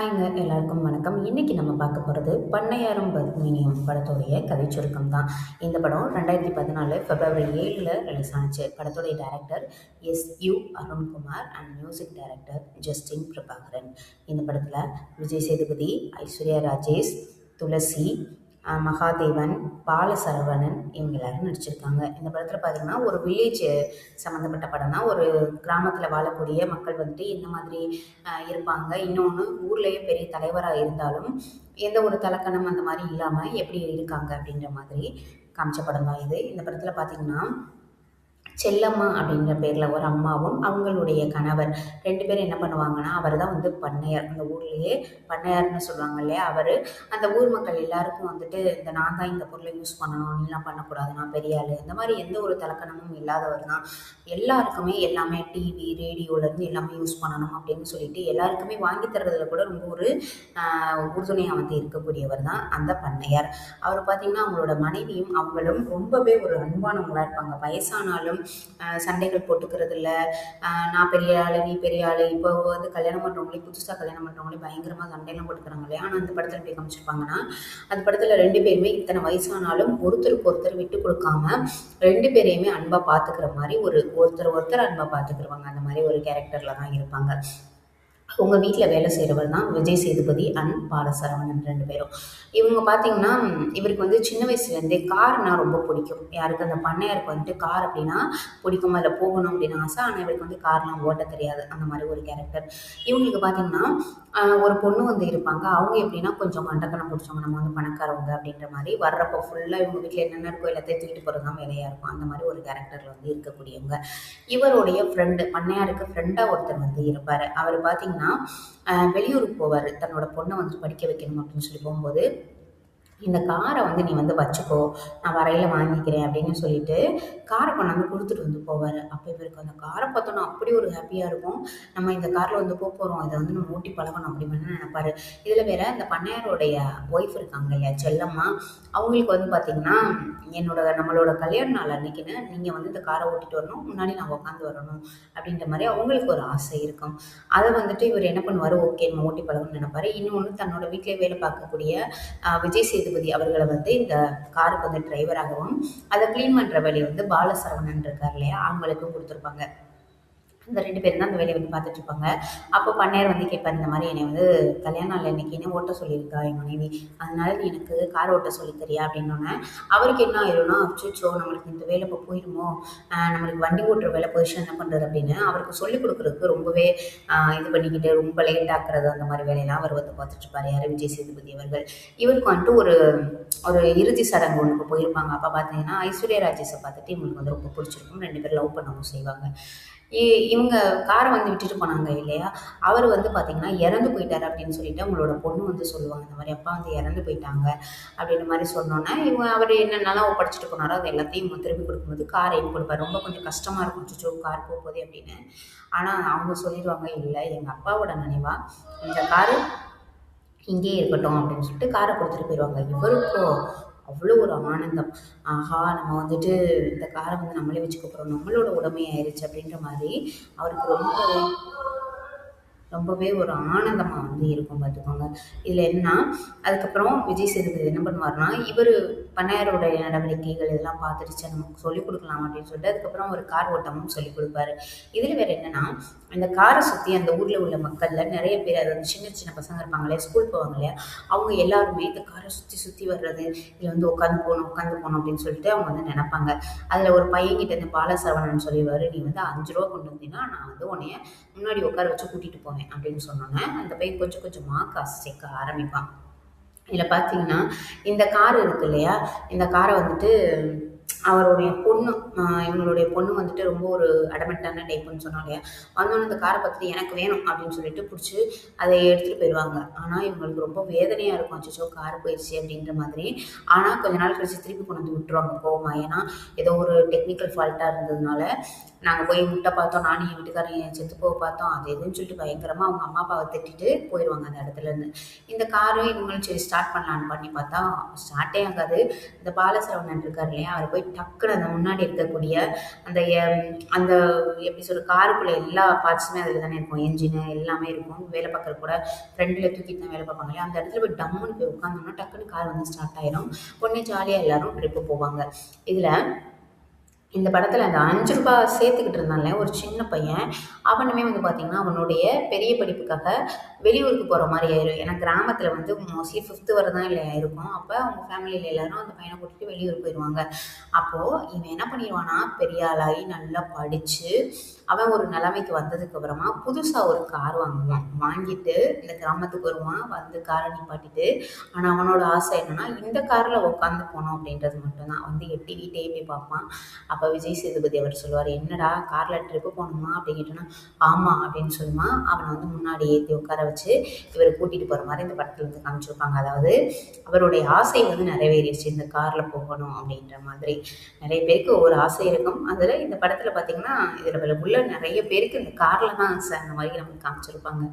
ஹாய்ங்க எல்லாருக்கும் வணக்கம். இன்னைக்கு நம்ம பார்க்க போகிறது பண்ணையாரும் பத்மினியும் படத்தோடைய கதை சுருக்கம் தான். இந்த படம் 2014 பிப்ரவரி 7 ரிலீஸ் ஆனுச்சு. படத்தோடைய director எஸ்.யு. Arunkumar and music director Justin Prabhakaran. இந்த படத்தில் விஜய் சேதுபதி, ஐஸ்வர்யா ராஜேஷ், துளசி, மகாதேவன், பாலசரவணன் இவங்க எல்லாரும் நடிச்சிருக்காங்க. இந்த படத்தில் பார்த்திங்கன்னா ஒரு வில்லேஜ் சம்மந்தப்பட்ட படம் தான். ஒரு கிராமத்தில் வாழக்கூடிய மக்கள் வந்துட்டு இந்த மாதிரி இருப்பாங்க. இன்னொன்று ஊர்லேயே பெரிய தலைவராக இருந்தாலும் எந்த ஒரு தலக்கணம் அந்த மாதிரி இல்லாமல் எப்படி இருக்காங்க அப்படின்ற மாதிரி காமிச்ச படம் தான் இது. இந்த படத்தில் பார்த்திங்கன்னா செல்லம்மா அப்படின்ற பேரில் ஒரு அம்மாவும் அவங்களுடைய கணவர் 2 பேரும் என்ன பண்ணுவாங்கன்னா, அவர் தான் வந்து பண்ணையார். அந்த ஊர்லேயே பண்ணையார்னு சொல்லுவாங்க இல்லையா, அவர் அந்த ஊர் மக்கள் எல்லாருக்கும் வந்துட்டு நான் தான் இந்த பொருளை யூஸ் பண்ணணும், நீலாம் பண்ணக்கூடாது, நான் பெரிய ஆள், இந்த மாதிரி எந்த ஒரு தலக்கணமும் இல்லாதவர் தான். எல்லாருக்குமே எல்லாமே டிவி ரேடியோலேருந்து எல்லாமே யூஸ் பண்ணணும் அப்படின்னு சொல்லிட்டு எல்லாருக்குமே வாங்கி தர்றதுல கூட ரொம்ப ஒரு உறுதுணையாக வந்து இருக்கக்கூடியவர் தான் அந்த பண்ணையார். அவர் பார்த்திங்கன்னா அவங்களோட மனைவியும் அவங்களும் ரொம்பவே ஒரு அன்பானவங்களாக இருப்பாங்க. வயசானாலும் சண்டைகள் போட்டுக்கிறது இல்லை. நான் பெரிய ஆள், நீ பெரிய ஆள். இப்போ வந்து கல்யாணம் பண்ணுறவங்களே, புதுசாக கல்யாணம் பண்ணுறவங்களே பயங்கரமாக சண்டையெல்லாம் போட்டுக்கிறாங்க இல்லையா. ஆனால் அந்த படத்தில் எப்படி காமிச்சிருப்பாங்கன்னா, அந்த படத்தில் 2 பேருமே இத்தனை வயசானாலும் ஒருத்தருக்கு ஒருத்தர் விட்டு கொடுக்காம 2 பேரையுமே அன்பாக பார்த்துக்கிற மாதிரி ஒருத்தர் அன்பாக பார்த்துக்கிடுவாங்க. அந்த மாதிரி ஒரு கேரக்டரில் தான் இருப்பாங்க. உங்கள் வீட்டில் வேலை செய்கிறவர் தான் விஜய் சேதுபதி அண்ட் பாலசரவணன் 2 பேரும். இவங்க பார்த்தீங்கன்னா, இவருக்கு வந்து சின்ன வயசுலேருந்தே கார்னால் ரொம்ப பிடிக்கும். யாருக்கு? அந்த பண்ணையாருக்கு வந்துட்டு கார் அப்படின்னா பிடிக்கும், அதில் போகணும் அப்படின்னு ஆசை. ஆனால் இவருக்கு வந்து கார்லாம் ஓட்ட தெரியாது. அந்த மாதிரி ஒரு கேரக்டர். இவங்களுக்கு பார்த்தீங்கன்னா ஒரு பொண்ணு வந்து இருப்பாங்க. அவங்க எப்படின்னா கொஞ்சம் மண்டக்கணம் பிடிச்சவங்க, நம்ம வந்து பணக்காரவங்க அப்படின்ற மாதிரி. வர்றப்போ ஃபுல்லாக இவங்க வீட்டில் என்னென்ன இருக்கோ எல்லாத்தையும் தூக்கிட்டு போகிறது தான் வேலையாக இருக்கும். அந்த மாதிரி ஒரு கேரக்டரில் வந்து இருக்கக்கூடியவங்க. இவருடைய ஃப்ரெண்டு, பண்ணையாருக்கு ஃப்ரெண்டாக ஒருத்தர் வந்து இருப்பார். அவர் பார்த்தீங்கன்னா வெளியூருக்கு போவார். தன்னோட பொண்ணை வந்து படிக்க வைக்கணும் அப்படின்னு சொல்லி போகும்போது, இந்த காரை வந்து நீ வந்து வச்சுக்கோ, நான் வரையில் வாங்கிக்கிறேன் அப்படின்னு சொல்லிட்டு காரை கொண்டாந்து கொடுத்துட்டு வந்து போவார். அப்போ இவருக்கு அந்த காரை பார்த்தோன்னா அப்படி ஒரு ஹாப்பியாக இருக்கும். நம்ம இந்த காரில் வந்து போகிறோம், இதை வந்து நம்ம ஓட்டி பழகணும் அப்படின்னு நினைப்பாரு. இதில் வேற இந்த பண்ணையாரோடைய ஒய்ஃப் இருக்காங்க இல்லையா, செல்லம்மா, அவங்களுக்கு வந்து பார்த்திங்கன்னா நம்மளோட கல்யாண நாள் அன்னைக்குன்னு நீங்கள் வந்து இந்த காரை ஓட்டிட்டு வரணும், முன்னாடி நான் உட்காந்து வரணும் அப்படின்ற மாதிரி அவங்களுக்கு ஒரு ஆசை இருக்கும். அதை வந்துட்டு இவர் என்ன பண்ணுவார், ஓகே நம்ம ஓட்டி பழகணும்னு நினைப்பாரு. இன்னொன்று தன்னோட வீட்டிலே வேலை பார்க்கக்கூடிய விஜய் சேதுபதி அவர்களை வந்து இந்த காருக்கு வந்து டிரைவராகவும், அதை க்ளீன் பண்ணுற வேலையை வந்து பாலசரவணன் இருக்கார் இல்லையா, அவங்களுக்கும் கொடுத்துருப்பாங்க. இந்த 2 பேரும் தான் அந்த வேலையை வந்து பார்த்துட்டு இருப்பாங்க. அப்போ பண்ணையார் வந்து கேட்பார், இந்த மாதிரி என்னை வந்து கல்யாண நாள் அன்னைக்கு ஓட்ட சொல்லியிருக்கா என் மனைவி, அதனால நீ எனக்கு கார் ஓட்ட சொல்லித்தரியா அப்படின்னோடனே அவருக்கு என்ன ஆயிரும்னா, அச்சோ நம்மளுக்கு இந்த வேலை இப்போ போயிடுமோ, நம்மளுக்கு வண்டி ஓட்டுற வேலை போயிடுச்சு, என்ன பண்ணுறது அப்படின்னு அவருக்கு சொல்லிக் கொடுக்குறதுக்கு ரொம்பவே இது பண்ணிக்கிட்டு ரொம்ப லேட் ஆக்குறது அந்த மாதிரி வேலையெல்லாம் அவர் வந்து பார்த்துட்டு இருப்பார். யார்? விஜய் சேதுபதி அவர்கள். இவருக்கு வந்துட்டு ஒரு இறுதி சடங்கு ஒன்றுக்கு போயிருப்பாங்க. அப்போ பார்த்தீங்கன்னா ஐஸ்வர்யா ராஜேஷை பார்த்துட்டு இவங்களுக்கு வந்து ரொம்ப பிடிச்சிருக்கும். 2 பேரும் லவ் பண்ணவும் செய்வாங்க. இவங்க காரை வந்து விட்டுட்டு போனாங்க இல்லையா, அவர் வந்து பார்த்திங்கன்னா இறந்து போயிட்டார் அப்படின்னு சொல்லிட்டு அவங்களோட பொண்ணு வந்து சொல்லுவாங்க. இந்த மாதிரி அப்பா வந்து இறந்து போயிட்டாங்க அப்படின்ற மாதிரி சொன்னோன்னே அவர் என்னென்னலாம் ஒப்படைச்சிட்டு போனாரோ அது எல்லாத்தையும் திருப்பி கொடுக்கும்போது காரையும் கொடுப்பார். ரொம்ப கொஞ்சம் கஷ்டமாக இருக்கும், சுச்சோ கார் போகுது அப்படின்னு. ஆனால் அவங்க சொல்லிடுவாங்க, இல்லை எங்கள் அப்பாவோட நினைவாக இந்த காரு இங்கேயே இருக்கட்டும் அப்படின்னு சொல்லிட்டு காரை கொடுத்துட்டு போயிடுவாங்க. இவருக்கோ அவ்வளோ ஒரு ஆனந்தம். ஆஹா நம்ம வந்துட்டு இந்த காரை வந்து நம்மளே வச்சுக்க போகிறோம், நம்மளோட உடைமையாயிருச்சு அப்படின்ற மாதிரி அவருக்கு ரொம்பவே ஒரு ஆனந்தமாக வந்து இருக்கும் பார்த்துக்கோங்க. இதில் என்னன்னா, அதுக்கப்புறம் விஜய் சேதுபதி என்ன பண்ணுவார்னா, இவர் பண்ணையாரோடைய நடவடிக்கைகள் இதெல்லாம் பார்த்துருச்சு, நமக்கு சொல்லிக் கொடுக்கலாம் அப்படின்னு சொல்லிட்டு அதுக்கப்புறம் ஒரு கார் ஓட்டமும் சொல்லிக் கொடுப்பாரு. இதில் வேறு என்னென்னா, அந்த காரை சுற்றி அந்த ஊரில் உள்ள மக்களில் நிறைய பேர், அதாவது சின்ன சின்ன பசங்க இருப்பாங்களே, ஸ்கூல் போவாங்க இல்லையா, அவங்க எல்லாருமே இந்த காரை சுற்றி வர்றது, இதில் வந்து உட்காந்து போகணும் அப்படின்னு சொல்லிட்டு அவங்க வந்து நினைப்பாங்க. அதில் ஒரு பையன்கிட்ட இந்த பாலசரவணன் சொல்லிடுவார், நீ வந்து 5 ரூபா கொண்டு வந்தீங்கன்னா நான் வந்து உன்னைய முன்னாடி உட்கார வச்சு கூட்டிகிட்டு போவேன் அப்படின்னு சொன்னோன்னே அந்த பையன் கொஞ்சம் கொஞ்சமாக காசு சேர்க்க ஆரம்பிப்பான். இதில் பார்த்தீங்கன்னா இந்த கார் இருக்கு இல்லையா, இந்த காரை வந்துட்டு அவருடைய பொண்ணு, இவங்களுடைய பொண்ணு வந்துட்டு ரொம்ப ஒரு அடமெண்ட்டான டைப்புன்னு சொன்னோம் இல்லையா, வந்தோன்னே இந்த காரை பார்த்துட்டு எனக்கு வேணும் அப்படின்னு சொல்லிட்டு பிடிச்சி அதை எடுத்துகிட்டு போயிடுவாங்க. ஆனால் இவங்களுக்கு ரொம்ப வேதனையாக இருக்கும், அச்சோ கார் போயிடுச்சு அப்படின்ற மாதிரி. ஆனால் கொஞ்ச நாள் கழிச்சு திருப்பி கொண்டு வந்து விட்டுருவாங்க கோவமா. ஏன்னா ஏதோ ஒரு டெக்னிக்கல் ஃபால்ட்டாக இருந்ததுனால நாங்கள் போய் முட்டை பார்த்தோம், நானும் என் வீட்டுக்காரன் செத்து போக பார்த்தோம், அது எதுன்னு சொல்லிட்டு பயங்கரமாக அவங்க அம்மா அப்பாவை திட்டிட்டு போயிடுவாங்க அந்த இடத்துலேருந்து. இந்த காரும் இவங்களும் சரி ஸ்டார்ட் பண்ணலான்னு பண்ணி பார்த்தா ஸ்டார்ட்டே ஆகாது. இந்த பாலசரவணன் இருக்கார் இல்லையா, அவர் போய் டக்குன்னு அந்த முன்னாடி இருக்கக்கூடிய அந்த அந்த எப்படி சொல்ற காருக்குள்ள எல்லா பார்ட்ஸுமே அதில் தானே இருக்கும், என்ஜினு எல்லாமே இருக்கும். வேலை பார்க்குற கூட ஃப்ரெண்டில் தூக்கிட்டு தான் வேலை பார்ப்பாங்க இல்லையா, அந்த இடத்துல போய் டம்முன்னு போய் உட்காந்தோம்னா டக்குன்னு கார் வந்து ஸ்டார்ட் ஆயிரும். உடனே ஜாலியாக எல்லாரும் ட்ரிப்பு போவாங்க. இதில் இந்த படத்துல அந்த ரூ. 5 சேர்த்துக்கிட்டு இருந்தான்ல ஒரு சின்ன பையன், அவனுமே வந்து பார்த்தீங்கன்னா, அவனுடைய பெரிய படிப்புக்காக வெளியூருக்கு போற மாரி ஆயிரும். ஏன்னா கிராமத்துல வந்து மோஸ்ட்லி 5த் வரை தான் இருக்கும். அப்ப அவங்க ஃபேமிலில எல்லாரும் அந்த பையன கூட்டிட்டு வெளியூர் போயிருவாங்க. அப்போ இவன் என்ன பண்ணிருவான்னா, பெரிய ஆளாகி நல்லா படிச்சு, அவன் ஒரு நிலைமைக்கு வந்ததுக்கு அப்புறமா புதுசா ஒரு கார் வாங்குவான். வாங்கிட்டு இந்த கிராமத்துக்கு வருவான். வந்து கார நிப்பாட்டிட்டு, ஆனா அவனோட ஆசை என்னன்னா, இந்த கார்ல உட்காந்து போணும் அப்படின்றது மட்டும் தான். வந்து எட்டி வீட்டையே போய் பார்ப்பான். அப்ப விஜய் சேதுபதி அவர் சொல்லுவாரு, "என்னடா கார்ல ட்ரிப்பு போகணுமா?" அப்படின்னு கேட்டோன்னா, "ஆமா" அப்படின்னு சொல்லுவான். அவனை வந்து முன்னாடி ஏத்தி உட்கார வச்சு இவரை கூட்டிட்டு போற மாதிரி இந்த படத்துல வந்து காமிச்சிருப்பாங்க. அதாவது அவருடைய ஆசை வந்து நிறைவேறிடுச்சு, இந்த கார்ல போகணும் அப்படின்ற மாதிரி. நிறைய பேருக்கு ஒவ்வொரு ஆசை இருக்கும். அதுல இந்த படத்துல பாத்தீங்கன்னா, இதுல உள்ள நிறைய பேருக்கு இந்த கார்ல தான் ஆசை, அந்த மாதிரி நமக்கு காமிச்சிருப்பாங்க.